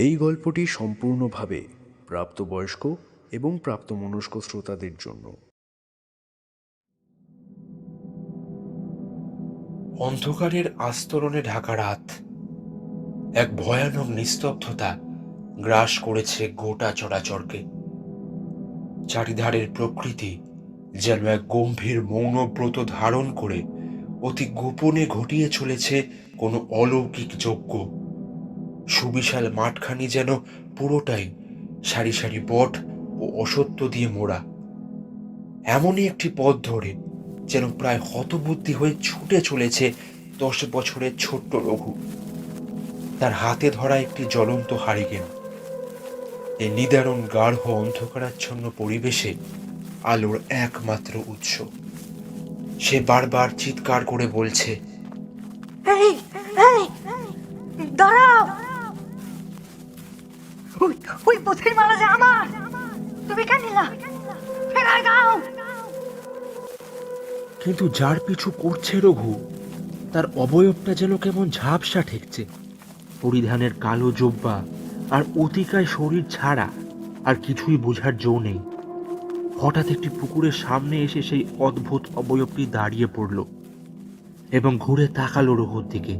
এই গল্পটি সম্পূর্ণভাবে প্রাপ্তবয়স্ক এবং প্রাপ্তমনস্ক শ্রোতাদের জন্য। অন্ধকারের আস্তরণে ঢাকা রাত, এক ভয়ানক নিস্তব্ধতা গ্রাস করেছে গোটা চরাচরকে। চারিধারের প্রকৃতি যেন এক গম্ভীর মৌনব্রত ধারণ করে অতি গোপনে ঘটিয়ে চলেছে কোনো অলৌকিক যজ্ঞ। সুবিশাল মাঠখানি যেন পুরোটাই সারি সারি বট ও অসত্য দিয়ে মোড়া। এমনই একটি পথ ধরে যেন প্রায় হতবুদ্ধি হয়ে ছুটে চলেছে 10 বছরের ছোট্ট রঘু। তার হাতে ধরা একটি জ্বলন্ত হারিকেন। এই নিদারুণ গাঢ় অন্ধকারাচ্ছন্ন পরিবেশে আলোর একমাত্র উৎস। সে বারবার চিৎকার করে বলছে, এই এই দাঁড়াও, ওই ওই পথের মালা যে আমার, তুমি কেন নিলা? ফেরায় দাও। কিন্তু যার পিছু করছে রঘু, তার অবয়বটা যেন কেমন ঝাপসা ঠেকছে। পরিধানের কালো জোব্বা আর অতিকায় শরীর ছাড়া আর কিছুই বোঝার জো নেই। হঠাৎ একটি পুকুরের সামনে এসে সেই অদ্ভুত অবয়বটি দাঁড়িয়ে পড়ল এবং ঘুরে তাকালো রঘুর দিকে।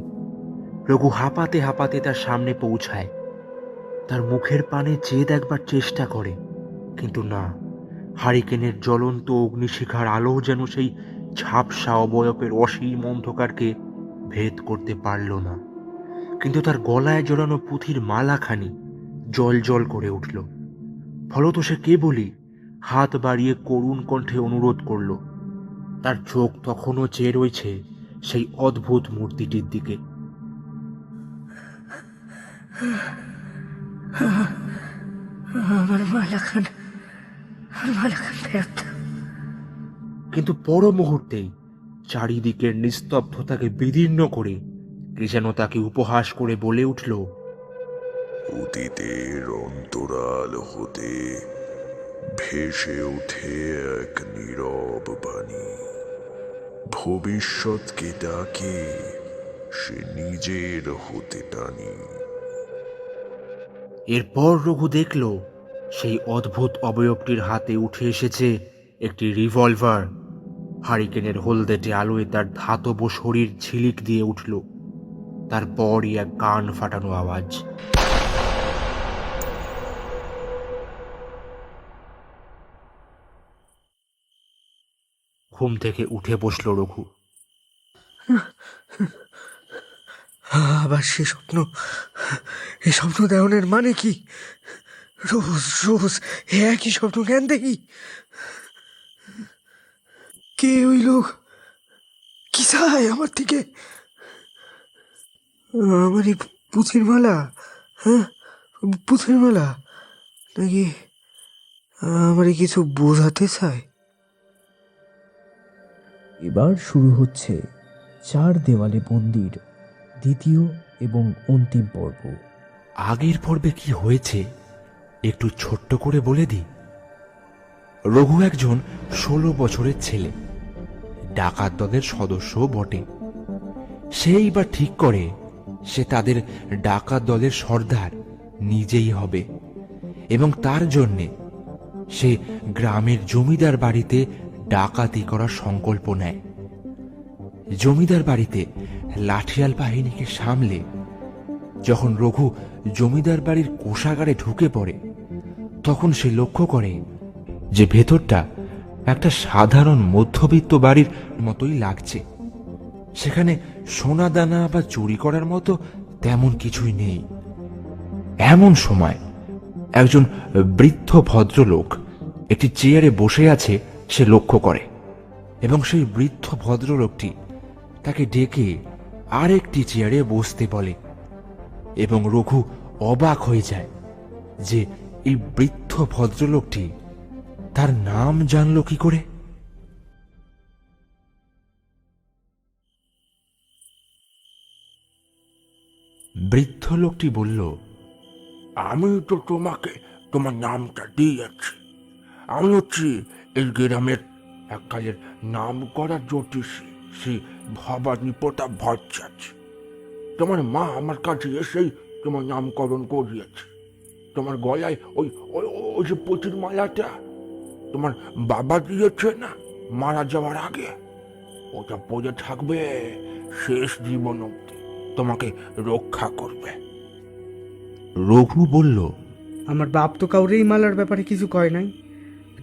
রঘু হাঁপাতে হাঁপাতে তার সামনে পৌঁছায়। তার মুখের পানে চেয়ে দেখবার চেষ্টা করে, কিন্তু না, হারিকেনের জ্বলন্ত অগ্নিশিখার আলো যেন সেই ঝাপসা অবয়বের অসীম অন্ধকারকে ভেদ করতে পারল না। কিন্তু তার গলায় জড়ানো পুঁথির মালাখানি জল জল করে উঠল। ফলত সে কেবলই হাত বাড়িয়ে করুণ কণ্ঠে অনুরোধ করল। তার চোখ তখনও চেয়ে রয়েছে সেই অদ্ভুত মূর্তিটির দিকে। আমার মালাখান ফেরত। কিন্তু পর মুহূর্তেই চারিদিকের নিস্তব্ধতাকে বিদীর্ণ করে কে যেন তাকে উপহাস করে বলে উঠল, অতীতের অন্তরাল হতে ভেসে ওঠে এক নীরব বাণী, ভবিষ্যৎকে ডাকে সে নিজের হতে টানি। এরপর রঘু দেখল সেই অদ্ভুত অবয়বটির হাতে উঠে এসেছে একটি রিভলভার। হারিকেনের হলদেটে আলোয় তার ধাতব শরীর ঝিলিক দিয়ে উঠল। তারপরই এক কান ফাটানো আওয়াজ। ঘুম থেকে উঠে বসল রঘু। আবার সে স্বপ্ন। এই স্বপ্ন দেওয়ানের মানে কি? রোজ রোজ একই স্বপ্ন কেন দেখি? কে ওই লোক? কি চায় আমার থেকে? আমার এই পুঁথির মালা? হ্যাঁ, পুঁথির মালা নাকি আমারই কিছু বোঝাতে চায়? এবার শুরু হচ্ছে চার দেওয়ালে বন্দির দ্বিতীয় এবং অন্তিম পর্ব। আগের পর্বে কি হয়েছে একটু ছোট্ট করে বলে দিই। রঘু একজন 16 বছরের ছেলে, ডাকাত দলের সদস্যও বটে। সেই বা ঠিক করে সে তাদের ডাকাত দলের সর্দার নিজেই হবে, এবং তার জন্যে সে গ্রামের জমিদার বাড়িতে ডাকাতি করার সংকল্প নেয়। জমিদার বাড়িতে লাঠিয়াল বাহিনীকে সামলে যখন রঘু জমিদার বাড়ির কোষাগারে ঢুকে পড়ে, তখন সে লক্ষ্য করে যে ভেতরটা একটা সাধারণ মধ্যবিত্ত বাড়ির মতোই লাগছে। সেখানে সোনা দানা বা চুরি করার মতো তেমন কিছুই নেই। এমন সময় একজন বৃদ্ধ ভদ্রলোক একটি চেয়ারে বসে আছে সে লক্ষ্য করে, এবং সেই বৃদ্ধ ভদ্রলোকটি তাকে ডেকে আরেকটি চেয়ারে বসতে বলে। এবং রঘু অবাক হয়ে যায় যে এই বৃদ্ধ ভদ্রলোকটি তার নাম জানল কি করে। বৃদ্ধ লোকটি বলল, আমি তো তোমাকে তোমার নামটা দিয়েছি। আমি হচ্ছি এই গ্রামের এককালের নাম করা জ্যোতিষী শ্রী ভবানী প্রতাপ ভট্টাচার্য। তোমার মা আমার কাছে এসেই তোমার নামকরণ করিয়েছে। তোমার গলায় ওই ওই ওই যে পুঁতির মালাটা তোমার বাবা দিয়েছে না মারা যাওয়ার আগে, ওটা পরে থাকবে শেষ জীবন অবধি, তোমাকে রক্ষা করবে। রঘু বলল, আমার বাপ তো কাউরেই মালার ব্যাপারে কিছু কয় নাই।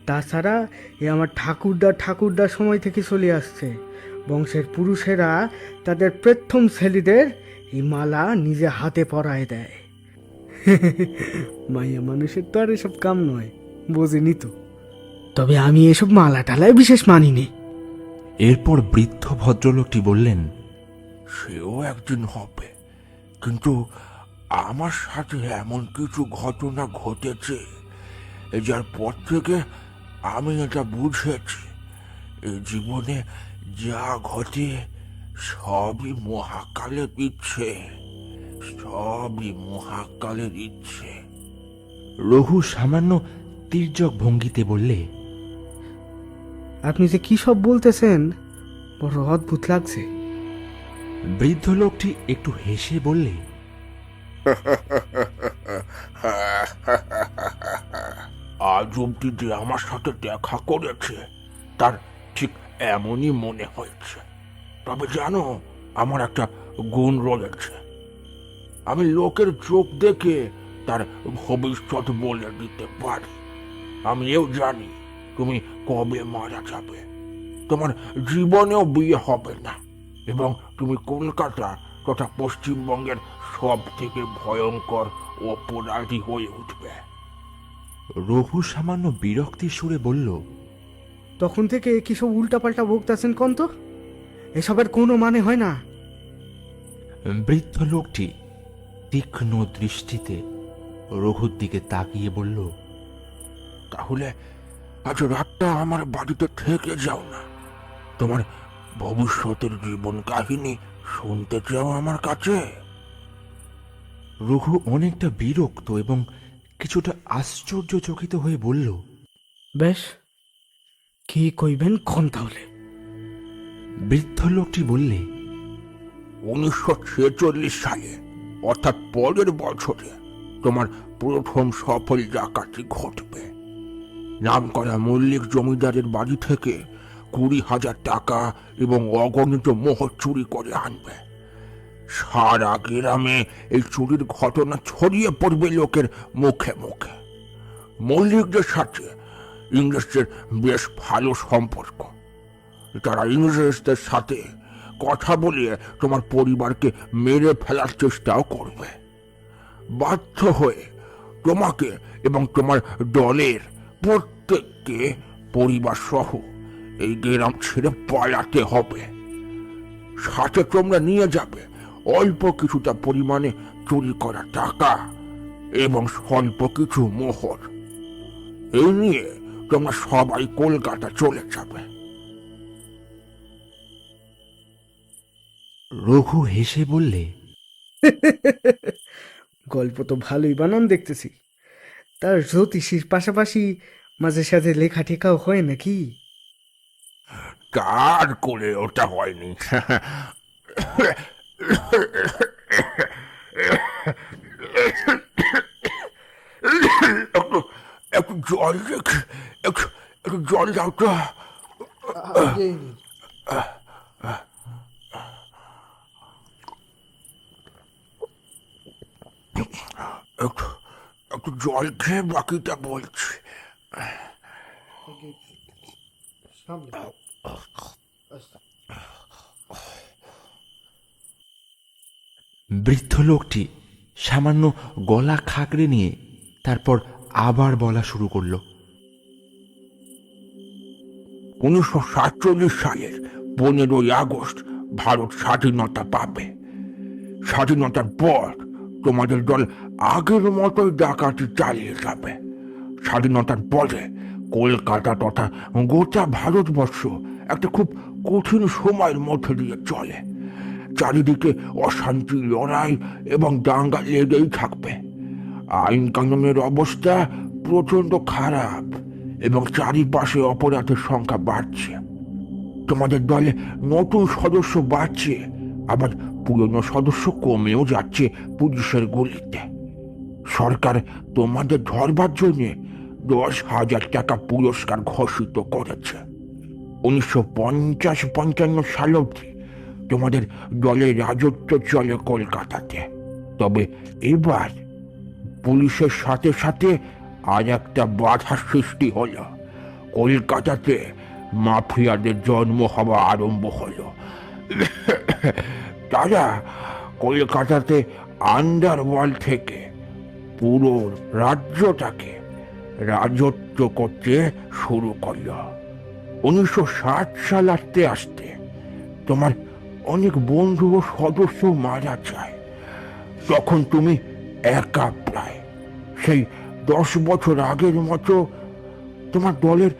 তাছাড়া এ আমার ঠাকুরদার সময় থেকে চলে আসছে। বংশের পুরুষেরা তাদের প্রথম ছেলেদের এই মালা নিজে হাতে পরায় দেয়। মাইয়া মানুষের তো আর এসব কাম নয়, বোঝেনি তো। তবে আমি এসব মালা টালায় বিশেষ মানিনি। এরপর বৃদ্ধ ভদ্রলোকটি বললেন, সেও একদিন হবে, কিন্তু আমার সাথে এমন কিছু ঘটনা ঘটেছে যার পর থেকে আমি এটা বুঝেছি, এই জীবনে যা ঘটে সবই মহাকালের ইচ্ছে, সবই মহাকালের ইচ্ছে। রঘু সামান্য তির্যক ভঙ্গিতে বললে, আপনি যে কি সব বলতেছেন, বড় অদ্ভুত লাগছে। বৃদ্ধ লোকটি একটু হেসে বললে, আজ অব্দি যে আমার সাথে দেখা করেছে তার ঠিক এমনই মনে হয়েছে। তবে জানো, আমার একটা গুণ রয়েছে, আমি লোকের চোখ দেখে তার ভবিষ্যৎ বলে দিতে পারি। আমি এও জানি তুমি কবে মারা যাবে, তোমার জীবনেও বিয়ে হবে না, এবং তুমি কলকাতা তথা পশ্চিমবঙ্গের সব থেকে ভয়ঙ্কর অপরাধী হয়ে উঠবে। রঘু সামান্য বিরক্তির সুরে বলল, তখন থেকে কি সব উল্টাপাল্টা বকতেছেন কোন তো? এসবের কোনো মানে হয় না। বৃদ্ধ লোকটি তীক্ষ্ণ দৃষ্টিতে রঘুর দিকে তাকিয়ে বলল, তাহলে আজ রাতটা আমার বাড়িতে থেকে যাও না, তোমার ভবিষ্যতের জীবন কাহিনী শুনতে চাও আমার কাছে? রঘু অনেকটা বিরক্ত এবং কিছুটা আশ্চর্যচকিত হয়ে বলল, বেশ, কি কইবেন কোন তাহলে? বৃদ্ধ লোকটি বললে, 1946 সালে অর্থাৎ পরের বছরে তোমার প্রথম সফল ডাকাতি ঘটবে। নামকরা মল্লিক জমিদারের বাড়ি থেকে 20,000 টাকা এবং অগণিত মোহর চুরি করে আনবে। সারা গ্রামে এই চুরির ঘটনা ছড়িয়ে পড়বে লোকের মুখে মুখে। মল্লিকদের সাথে ইংরেজদের বেশ ভালো সম্পর্ক, তারা ইংরেজদের সাথে কথা বলিয়ে তোমার পরিবারকে মেরে ফেলার চেষ্টাও করবে। বাধ্য হয়ে তোমাকে এবং তোমার দলের প্রত্যেককে পরিবার সহ এই গ্রাম ছেড়ে পালাতে হবে। সাথে তোমরা নিয়ে যাবে অল্প কিছুটা পরিমাণে চুরি করা টাকা এবং স্বল্প কিছু মোহর। এই নিয়ে তোমরা সবাই কলকাতা চলে যাবে। রঘু হেসে বললে, গল্প তো ভালোই বানান দেখতেছি। তার জ্যোতিষীর পাশাপাশি মাঝে সাঝে লেখা টেখাও হয় নাকি? কার করে ওটা হয়নি? একটু জল রেখে একটু জল দাও তো। একটু জল খেয়ে বাকিটা বলছি। বৃদ্ধ লোকটি সামান্য গলা খাকড়ে নিয়ে তারপর আবার বলা শুরু করল, 1947 সালের 15ই আগস্ট ভারত স্বাধীনতা পাবে। স্বাধীনতার পর তোমাদের দল আগের মতোই ডাকাতি চালিয়ে যাবে। স্বাধীনতার পরে কলকাতা তথা গোটা ভারতবর্ষ একটা খুব কঠিন সময়ের মধ্যে দিয়ে চলে। চারিদিকে অশান্তি, লড়াই এবং দাঙ্গা লেগেই থাকবে। আইন কানুনের অবস্থা প্রচন্ড খারাপ এবং চারিপাশে অপরাধের সংখ্যা বাড়ছে। তোমাদের দলে নতুন সদস্য বাড়ছে, আবার পুরনো সদস্য কমেও যাচ্ছে পুলিশের গুলিতে। সরকার তোমাদের ধরবার জন্য 10,000 টাকা পুরস্কার ঘোষিত করেছে। 1950-55 সাল অবধি তোমাদের দলের রাজত্ব চলে কলকাতাতে। তবে এবার পুলিশের সাথে সাথে আর একটা বাধা সৃষ্টি হলো। কলকাতাতে মাফিয়াদের জন্ম হওয়া আরম্ভ হলো। তারা কলকাতাতে আন্ডারওয়ার্ল্ড থেকে পুরো রাজ্যটাকে রাজত্ব করতে শুরু করল। 1960 সাল আসতে আসতে তোমার অনেক বন্ধু ও সদস্য মারা যায়। তখন তুমি একা প্রায়। সেই 10 বছর আগের মতো তোমার দলের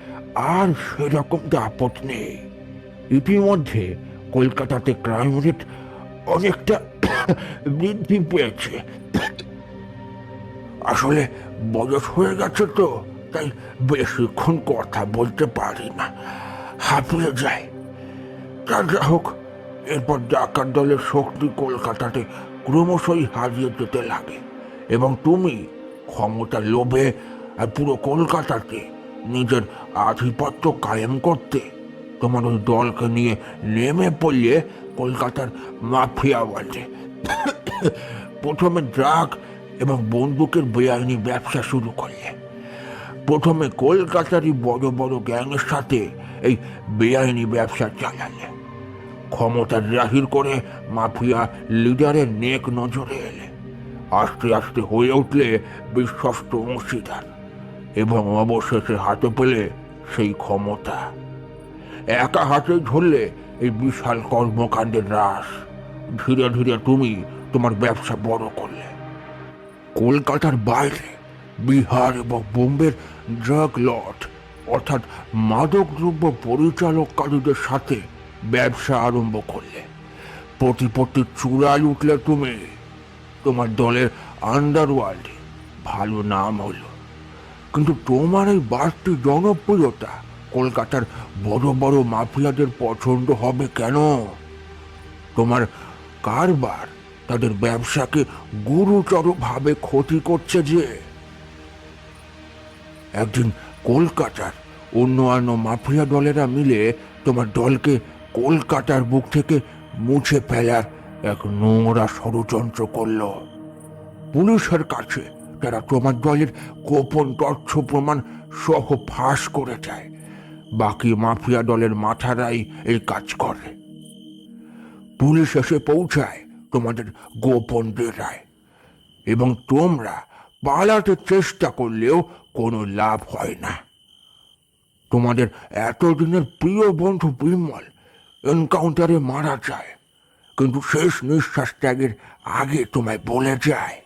আর সেরকম দাপট নেই। ইতিমধ্যে কলকাতাতে ক্রাইম রেট অনেকটা বৃদ্ধি পেয়েছে। আসলে বয়স হয়ে গেছে তো, তাই বেশিক্ষণ কথা বলতে পারি না, হাঁপিয়ে যায়। তা যা হোক, এরপর ডাকাত দলের শক্তি কলকাতাতে ক্রমশই হারিয়ে যেতে লাগে এবং তুমি ক্ষমতার লোভে আর পুরো কলকাতাতে নিজের আধিপত্য কায়েম করতে তোমার ওই দলকে নিয়ে নেমে পড়লে কলকাতার মাফিয়া ওয়ার্ল্ডে। প্রথমে ড্রাগ এবং বন্দুকের বেআইনি ব্যবসা শুরু করলে। প্রথমে কলকাতারই বড় বড় গ্যাংয়ের সাথে এই বেআইনি ব্যবসা চালালে। ক্ষমতা জাহির করে মাফিয়া লিডারের নেক নজরে এলে। আস্তে আস্তে হয়ে উঠলে বিশ্বস্ত অংশীদার এবং অবশেষে হাতে পেলে সেই ক্ষমতা। একা হাতে ধরলে এই বিশাল কর্মকাণ্ডের রাস। ধীরে ধীরে তুমি তোমার ব্যবসা বড় করলে। কলকাতার বাইরে বিহার এবং বোম্বের ড্রাগ লর্ড অর্থাৎ মাদক দ্রব্য পরিচালককারীদের সাথে ব্যবসা আরম্ভ করলে। প্রতিপত্তির চূড়ায় উঠলে তুমি। তোমার দলের আন্ডারওয়ার্ল্ডে ভালো নাম হলো, কিন্তু তোমার এই বাড়তি জনপ্রিয়তা কলকাতার বড় বড় মাফিয়াদের পছন্দ হবে কেন? তোমার কারবার তাদের ব্যবসাকে গুরুতরভাবে ক্ষতি করছে। যে একদিন কলকাতার অন্যান্য মাফিয়া দলেরা মিলে তোমার দলকে কলকাতার বুক থেকে মুছে ফেলার এক নোংরা ষড়যন্ত্র করল। পুলিশের কাছে তারা তোমার দলের গোপন তথ্য প্রমাণ সহ ফাঁস করে দেয়। বাকি মাফিয়া দলের মাথারাই এই কাজ করে। পুলিশ এসে পৌঁছায় তোমাদের গোপন ডেরায় এবং তোমরা পালাতে চেষ্টা করলেও কোনো লাভ হয় না। তোমাদের এতদিনের প্রিয় বন্ধু বিমল এনকাউন্টারে মারা যায়, কিন্তু শেষ নিঃশ্বাস ত্যাগের আগে তোমায় বলে যায়,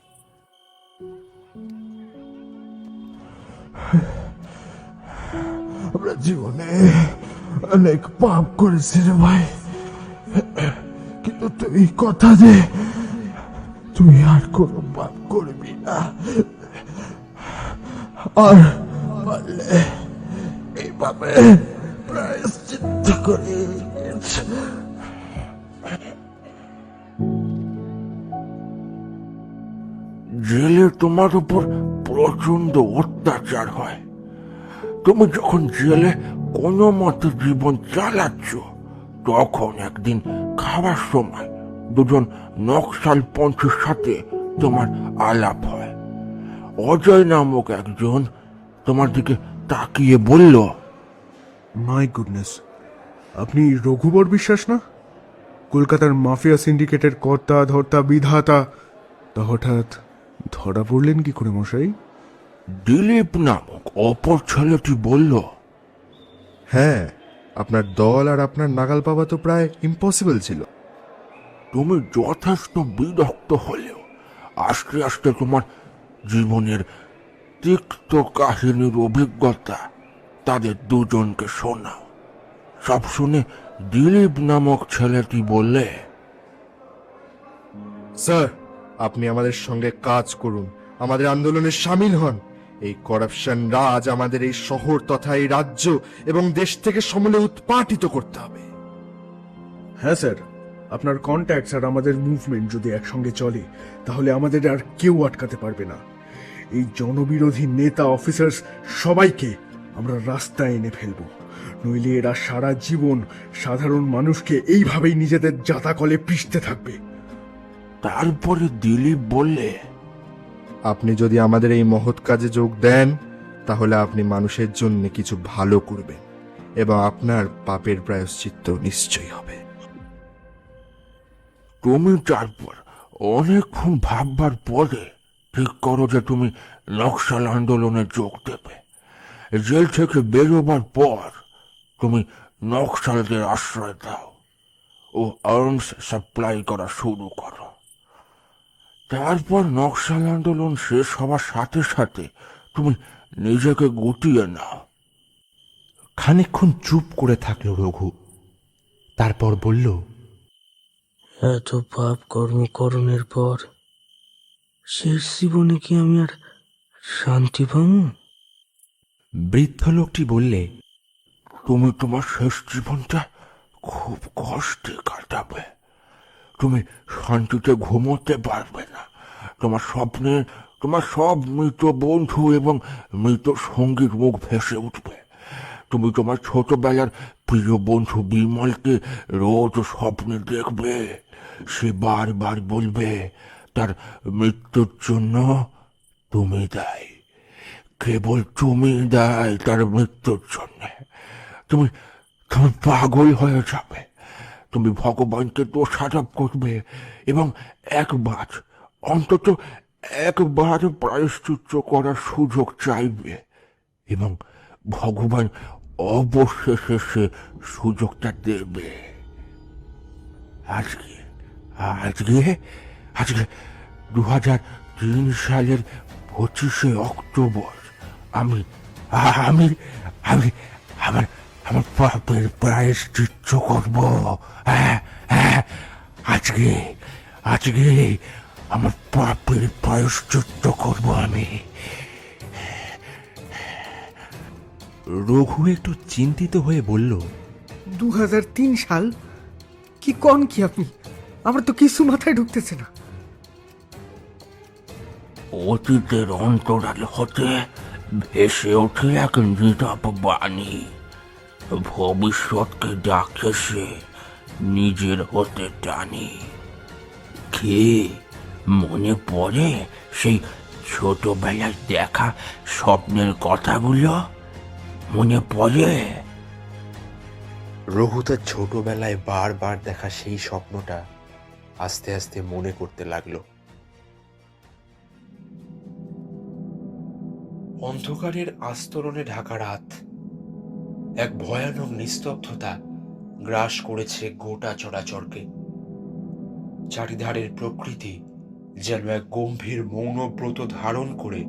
আমরা জীবনে অনেক পাপ করেছি রে ভাই, কিন্তু তুই কথা দে তুই আর কোনো পাপ করবি না। আর পারলে এইভাবে প্রায়শ্চিত্ত করে জেলে তোমার উপর প্রচন্ড অত্যাচার হয়। তুমি যখন জেলে কোনো মতে জীবন চালাচ্ছ, তখন একদিন খাওয়ার সময় দুজন নকশাল পন্থীর সাথে তোমার আলাপ হয়। অজয় নামক একজন তোমার দিকে তাকিয়ে বলল, মাই গুডনেস, আপনি রঘুবর বিশ্বাস না? কলকাতার মাফিয়া সিন্ডিকেটের কর্তা ধর্তা বিধাতা। তা হঠাৎ ধরা পড়লেন কি করে মশাই? দিলীপ নামক অপর ছেলেটি বলল, হ্যাঁ, আপনার দল আর আপনার নাগাল পাওয়া তো প্রায় ইম্পসিবল ছিল। তুমি যথেষ্ট বিরক্ত হলেও আস্তে আস্তে তোমার জীবনের তিক্ত কাহিনীর অভিজ্ঞতা তাদের দুজনকে শোনাও। সব শুনে দিলীপ নামক ছেলেটি বললে, স্যার, আপনি আমাদের সঙ্গে কাজ করুন, আমাদের আন্দোলনে সামিল হন। এই করাপশন রাজ আমাদের এই শহর তথা এই রাজ্য এবং দেশ থেকে সমূলে উৎপাটিত করতে হবে। হ্যাঁ স্যার, আপনার কন্ট্যাক্টস আর আমাদের মুভমেন্ট যদি একসঙ্গে চলে, তাহলে আমাদের আর কেউ আটকাতে পারবে না। এই জনবিরোধী নেতা অফিসার্স সবাইকে আমরা রাস্তায় এনে ফেলবো। নইলে এরা সারা জীবন সাধারণ মানুষকে এইভাবেই নিজেদের জাতাকলে পিষতে থাকবে। তারপরে দিলীপ বললে, আপনি যদি আমাদের এই মহৎ কাজে যোগ দেন তাহলে আপনি মানুষের জন্য কিছু ভালো করবেন এবং আপনার পাপের প্রায়শ্চিত্ত নিশ্চয়ই হবে। তুমি তারপর অনেকক্ষণ ভাববার পরে ঠিক করো যে তুমি নকশাল আন্দোলনে যোগ দেবে। জেল থেকে বেরোবার পর তুমি নকশালদের আশ্রয় দাও ও আর্মস সাপ্লাই করা শুরু করো। তারপর নকশাল আন্দোলন শেষ হওয়ার সাথে সাথে তুমি নিজেকে গুটিয়ে নাও। খানিকক্ষণ চুপ করে থাকলো রঘু, তারপর বলল, এত পাপ কর্মকরণের পর শেষ জীবনে কি আমি আর শান্তি পাবো? বৃদ্ধ লোকটি বললে, তুমি তোমার শেষ জীবনটা খুব কষ্টে কাটাবে। তুমি শান্তিতে ঘুমোতে পারবে না। তোমার স্বপ্নে তোমার সব মৃত বন্ধু এবং মৃত সঙ্গীর মুখ ভেসে উঠবে। তুমি তোমার ছোটবেলার প্রিয় বন্ধু বিমলকে রোজ স্বপ্নে দেখবে। সে বারবার বলবে তার মৃত্যুর জন্য তুমি দায়ী, কেবল তুমি দায়ী তার মৃত্যুর জন্য। তুমি তুমি পাগল হয়ে যাবে। তুমি ভগবানকে দোষারোপ করবে এবং একবার, অন্তত একবার প্রায়শ্চিত্ত করার সুযোগ চাইবে এবং ভগবান অবশেষে সে সুযোগটা দেবে। আজকে আজকে আজকে 2003 সালের 25শে অক্টোবর আমি আমি আমি আমার আমার পাপের প্রায়শ্চিত্ত করব। আজকে আজকে আমার পাপের প্রায়শ্চিত্ত করব আমি। রঘু একটু চিন্তিত হয়ে বলল, 2003 সাল? কি কন কি আপনি? আমার তো কিছু মাথায় ঢুকতেছে না। অতীতের অন্তরাল হতে ভেসে ওঠে এক নীরব বাণী। ভবিষ্যৎকে ডাকে সে নিজের হতে টানি। কে মনে পড়ে সেই ছোটবেলায় দেখা স্বপ্নের কথাগুলো? মনে পড়ে? রঘু তার ছোটবেলায় বারবার দেখা সেই স্বপ্নটা আস্তে আস্তে মনে করতে লাগলো। অন্ধকারের আস্তরণে ঢাকা রাত, এক ভয়ানক নিস্তব্ধতা গ্রাস করেছে গোটা চরাচরকে। চারিধারের প্রকৃতি যেন এক গম্ভীর মৌনব্রত ধারণ করে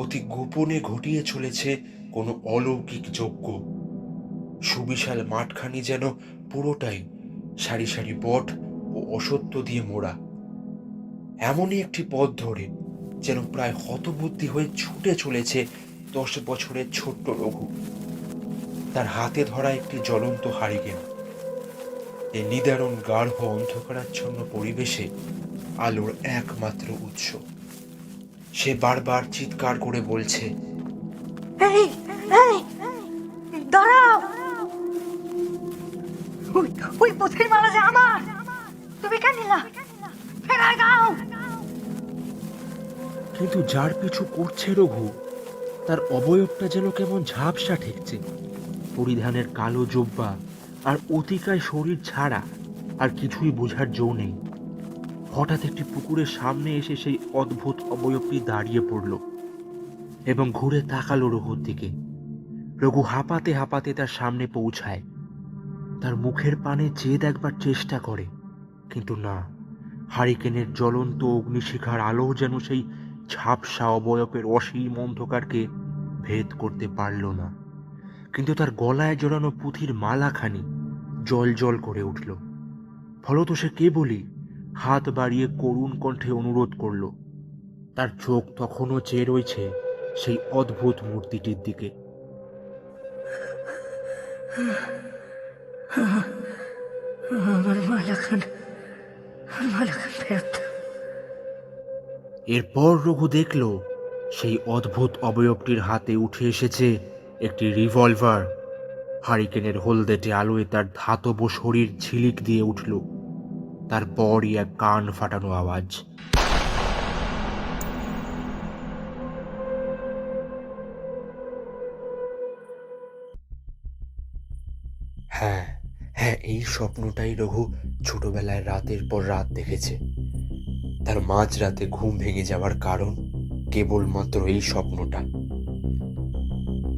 অতি গোপনে ঘটিয়ে চলেছে কোনো অলৌকিক যজ্ঞ। সুবিশাল মাঠখানি যেন পুরোটাই সারি সারি বট ও অসত্য দিয়ে মোড়া। এমনই একটি পথ ধরে যেন প্রায় হতবুদ্ধি হয়ে ছুটে চলেছে 10 বছরের ছোট্ট রঘু। তার হাতে ধরা একটি জ্বলন্ত হারিকেন। এই নিদারুণ গাঢ় অন্ধকারাচ্ছন্ন পরিবেশে আলোর একমাত্র উৎস। সে বারবার চিৎকার করে বলছে, এই এই দাঁড়াও, ওই ওই পথের মালা যে আমার, তুমি কেন নিলা? ফেরায় দাও। কিন্তু যার পিছু করছে রঘু, তার অবয়বটা যেন কেমন ঝাপসা ঠেকছে। পরিধানের কালো জোব্বা আর অতিকায় শরীর ছাড়া আর কিছুই বোঝার জো নেই। হঠাৎ একটি পুকুরের সামনে এসে সেই অদ্ভুত অবয়বটি দাঁড়িয়ে পড়ল এবং ঘুরে তাকালো রঘুর দিকে। রঘু হাঁপাতে হাঁপাতে তার সামনে পৌঁছায়। তার মুখের পানে চেয়ে দেখবার চেষ্টা করে, কিন্তু না, হারিকেনের জ্বলন্ত অগ্নিশিখার আলো যেন সেই ঝাপসা অবয়বের অসীম অন্ধকারকে ভেদ করতে পারল না। কিন্তু তার গলায় জড়ানো পুঁথির মালাখানি জল জল করে উঠল। ফলত সে কেবলই হাত বাড়িয়ে করুণ কণ্ঠে অনুরোধ করল। তার চোখ তখনও চেয়ে রয়েছে সেই অদ্ভুত মূর্তিটির দিকে। আমার মালাখান ফেরত। এরপর রঘু দেখল সেই অদ্ভুত অবয়বটির হাতে উঠে এসেছে একটি রিভলভার। হারিকেনের হলদেটে আলোয় তার ধাতব শরীর ঝিলিক দিয়ে উঠল। তারপরই এক কান ফাটানো আওয়াজ। হ্যাঁ হ্যাঁ, এই স্বপ্নটাই রঘু ছোটবেলায় রাতের পর রাত দেখেছে। তার মাঝরাতে ঘুম ভেঙে যাওয়ার কারণ কেবলমাত্র এই স্বপ্নটা।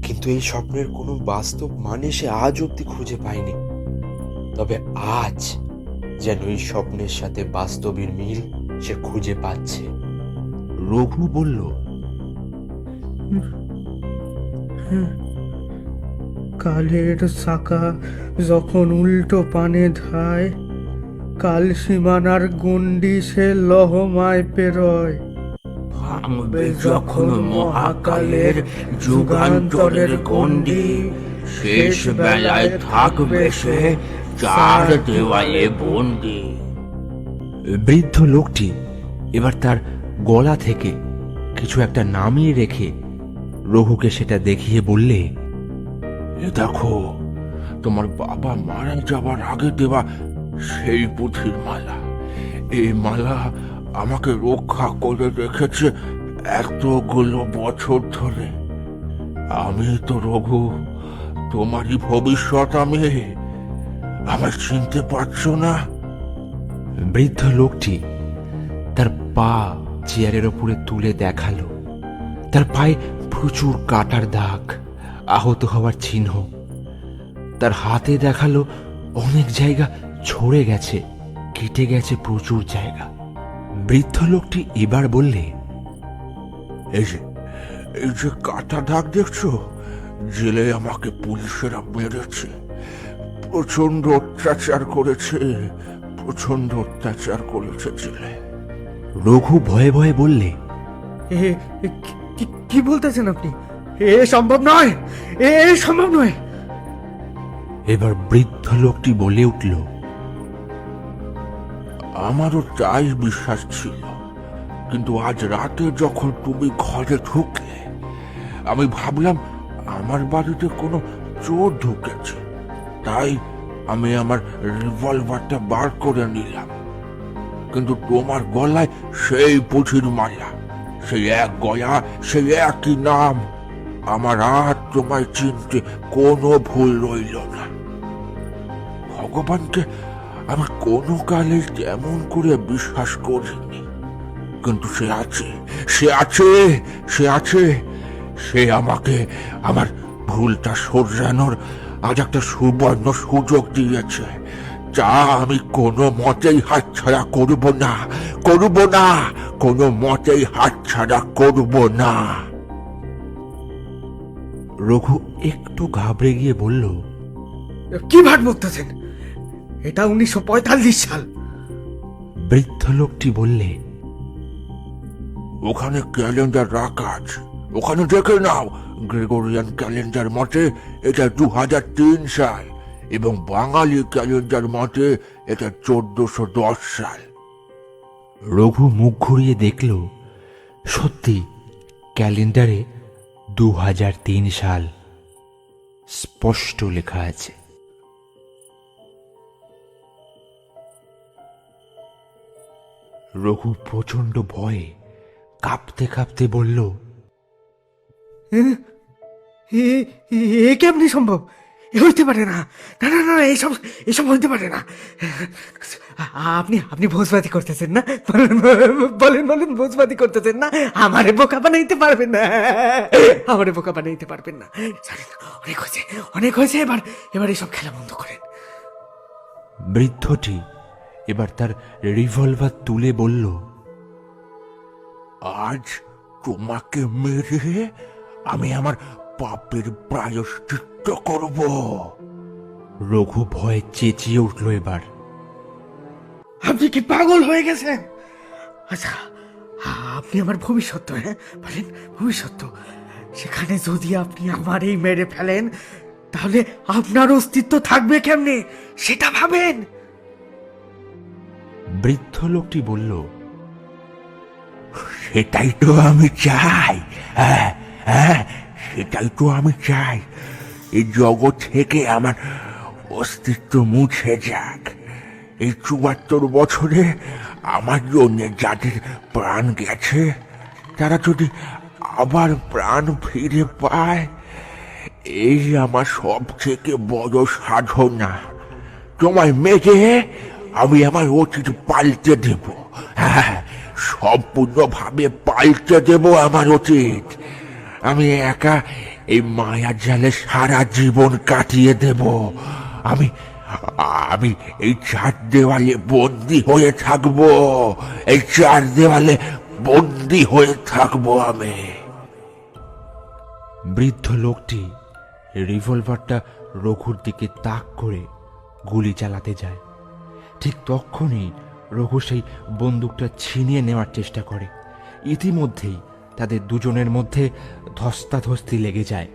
কিন্তু এই স্বপ্নের কোনো বাস্তব মানে সে আজ অব্দি খুঁজে পায়নি। তবে আজ যেন এই স্বপ্নের সাথে বাস্তবের মিল সে খুঁজে পাচ্ছে। রঘু বলল, কালের চাকা যখন উল্টো পানে ধায়, কাল সীমানার গণ্ডি সে লহমায় পেরোয়। ভাঙবে যখন মহাকালের যুগান্তরের গণ্ডি, শেষ বেলায় থাকবে সে চার দেওয়ালে বন্দি। বৃদ্ধ লোকটি এবার তার গলা থেকে কিছু একটা নামিয়ে রেখে রঘুকে সেটা দেখিয়ে বললে, এ দেখো, তোমার বাবা মারা যাবার আগে দেওয়া সেই পুঁথির মালা। এই মালা আমাকে রক্ষা করে রেখেছে এতগুলো বছর ধরে। আমি তো রঘু, তোমারই ভবিষ্যৎ আমি। আমার চিনতে পারছো না? বৃদ্ধ লোকটি তার পা চেয়ারের ওপরে তুলে দেখালো। তার পায়ে প্রচুর কাটার দাগ, আহত হওয়ার চিহ্ন। তার হাতে দেখালো অনেক জায়গা ছড়ে গেছে, কেটে গেছে প্রচুর জায়গা। বৃদ্ধ লোকটি এবার বললে, এই যে কাটা দাগ দেখছো, জেলে আমাকে পুলিশেরা মেরেছে, প্রচন্ড অত্যাচার করেছে, প্রচন্ড অত্যাচার করেছে জেলে। রঘু ভয়ে ভয়ে বললে, কি বলতেছেন আপনি? এ সম্ভব নয়, এ সম্ভব নয়। এবার বৃদ্ধ লোকটি বলে উঠল, আমারও তাই বিশ্বাস ছিল, কিন্তু আজ রাতে যখন তুমি ঘরে ঢুকলে, আমি ভাবলাম আমার বাড়িতে কোনো চোর ঢুকেছে। তাই আমি আমার রিভলভারটা বার করে নিলাম। কিন্তু তোমার গলায় সেই পুঁথির মালা, সেই এক গলা, সেই একই নাম। আমার আর তোমায় চিনতে কোনো ভুল রইল না। ভগবানকে আমি কোনো কালে তেমন করে বিশ্বাস করিনি, কিন্তু সে আছে, সে আছে, সে আছে। সে আমাকে আমার ভুলটা শোধরানোর আজ একটা সুবর্ণ সুযোগ দিয়েছে, যা আমি কোনো মতেই হাতছাড়া করব না, করব না, কোনো মতেই হাতছাড়া করব না। রঘু একটু ঘাবড়ে গিয়ে বলল, কি ভাট বকতেছেন? এটা 1945 সাল। বৃদ্ধ লোকটি বললে, ওখানে ক্যালেন্ডার রাখা আছে, ওখানে দেখে নাও। গ্রেগরিয়ান ক্যালেন্ডার মতে এটা 2003 সাল এবং বাঙালি ক্যালেন্ডার মতে এটা 1410 সাল। রঘু মুখ ঘুরিয়ে দেখল, সত্যি ক্যালেন্ডারে 2003 সাল স্পষ্ট লেখা আছে। রঘু প্রচন্ড ভয়ে কাঁপতে কাঁপতে বলল, এ কেমনি সম্ভব? এ হইতে পারে না, না না না, এসব হইতে পারে না। আপনি ভোজবাদি করতেছেন না? বলেন ভোজবাদি করতেছেন না? আমারে বোকা বানাইতে পারবেন না, আমারে বোকা বানাইতে পারবেন না। অনেক হয়েছে, এবার এসব খেলা বন্ধ করেন। বৃদ্ধটি এবার তার রিভলভার তুলে বলল, আজ তোমাকে মেরে আমি আমার পাপের প্রায়শ্চিত্ত করব। রঘু ভয়ে চেঁচিয়ে উঠল এবার। আপনি কি পাগল হয়ে গেছেন? আচ্ছা, আপনি আমার ভবিষ্যৎ তো, হ্যাঁ বলেন, ভবিষ্যৎ তো। সেখানে যদি আপনি আমারই মেরে ফেলেন, তাহলে আপনার অস্তিত্ব থাকবে কেমনে সেটা ভাবেন। বৃদ্ধ লোকটি বলল, সে সেটাই তো আমি চাই। হ্যাঁ হ্যাঁ, সেটাই তো আমি চাই। এই জগৎ থেকে আমার অস্তিত্ব মুছে যাক। এই ৭৪ বছরে আমার জন্য যাদের প্রাণ গেছে, তারা যদি আবার প্রাণ ফিরে পায়, এই আমার সব থেকে বড় সাধনা। তোমায় মেরে আমি আমার অতীত পাল্টে দেব। হ্যাঁ, সম্পূর্ণভাবে পাল্টে দেব আমার অতীত। আমি একা এই মায়া জালে সারা জীবন কাটিয়ে দেব। আমি আমি এই ৪ দেওয়ালে বন্দি হয়ে থাকবো। এই ৪ দেওয়ালে বন্দি হয়ে থাকবো আমি। বৃদ্ধ লোকটি রিভলভারটা রঘুর দিকে তাক করে গুলি চালাতে যায়। ঠিক তখনই রঘু সেই বন্দুকটা ছিনিয়ে নেওয়ার চেষ্টা করে। ইতিমধ্যেই তাদের দুজনের মধ্যে ধস্তাধস্তি লেগে যায়।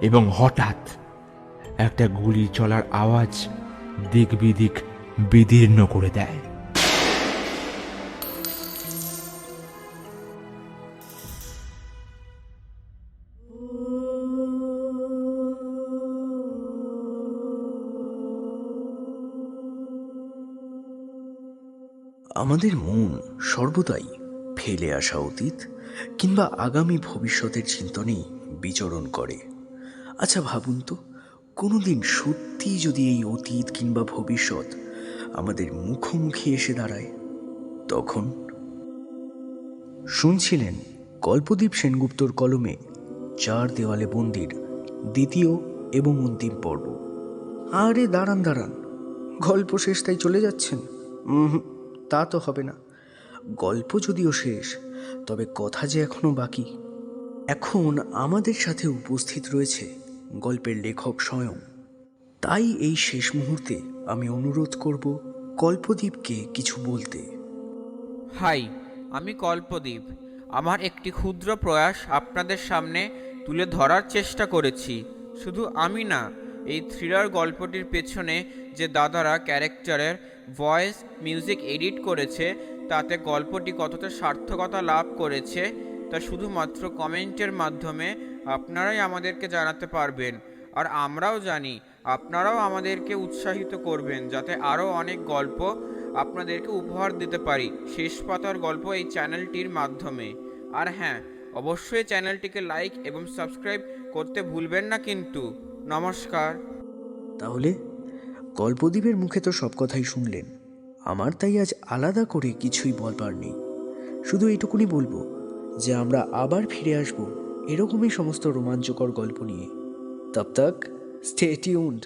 এবং হঠাৎ একটা গুলি চলার আওয়াজ দিক বিদিক বিদীর্ণ করে দেয়। আমাদের মন সর্বদাই ফেলে আসা অতীত কিংবা আগামী ভবিষ্যতের চিন্তনেই বিচরণ করে। আচ্ছা ভাবুন তো, কোনোদিন সত্যি যদি এই অতীত কিংবা ভবিষ্যৎ আমাদের মুখোমুখি এসে দাঁড়ায়, তখন? শুনছিলেন কল্পদীপ সেনগুপ্তর কলমে ৪ দেওয়ালে বন্দির ২য় এবং অন্তিম পর্ব। আরে দাঁড়ান দাঁড়ান, গল্প শেষ তাই চলে যাচ্ছেন? তা তো হবে না। গল্প যদিও শেষ, তবে কথা যে এখনো বাকি। এখন আমাদের সাথে উপস্থিত রয়েছে গল্পের লেখক স্বয়ং। তাই এই শেষ মুহূর্তে আমি অনুরোধ করব কল্পদীপকে কিছু বলতে। হাই, আমি কল্পদীপ। আমার একটি ক্ষুদ্র প্রয়াস আপনাদের সামনে তুলে ধরার চেষ্টা করেছি। শুধু আমি না, এই থ্রিলার গল্পটির পেছনে যে দাদারা ক্যারেক্টারের ভয়েস মিউজিক এডিট করেছে, তাতে গল্পটি কতটা সার্থকতা লাভ করেছে তা শুধুমাত্র কমেন্টের মাধ্যমে আপনারাই আমাদেরকে জানাতে পারবেন। আর আমরাও জানি আপনারাও আমাদেরকে উৎসাহিত করবেন, যাতে আরও অনেক গল্প আপনাদেরকে উপহার দিতে পারি শেষ পাতার গল্প এই চ্যানেলটির মাধ্যমে। আর হ্যাঁ, অবশ্যই চ্যানেলটিকে লাইক এবং সাবস্ক্রাইব করতে ভুলবেন না কিন্তু। নমস্কার। তাহলে কল্পদীপের মুখে তো সব কথাই শুনলেন। আমার তাই আজ আলাদা করে কিছুই বলবার নেই। শুধু এইটুকুনি বলবো যে আমরা আবার ফিরে আসব এরকমই সমস্ত রোমাঞ্চকর গল্প নিয়ে। তব তক স্টে টিউনড।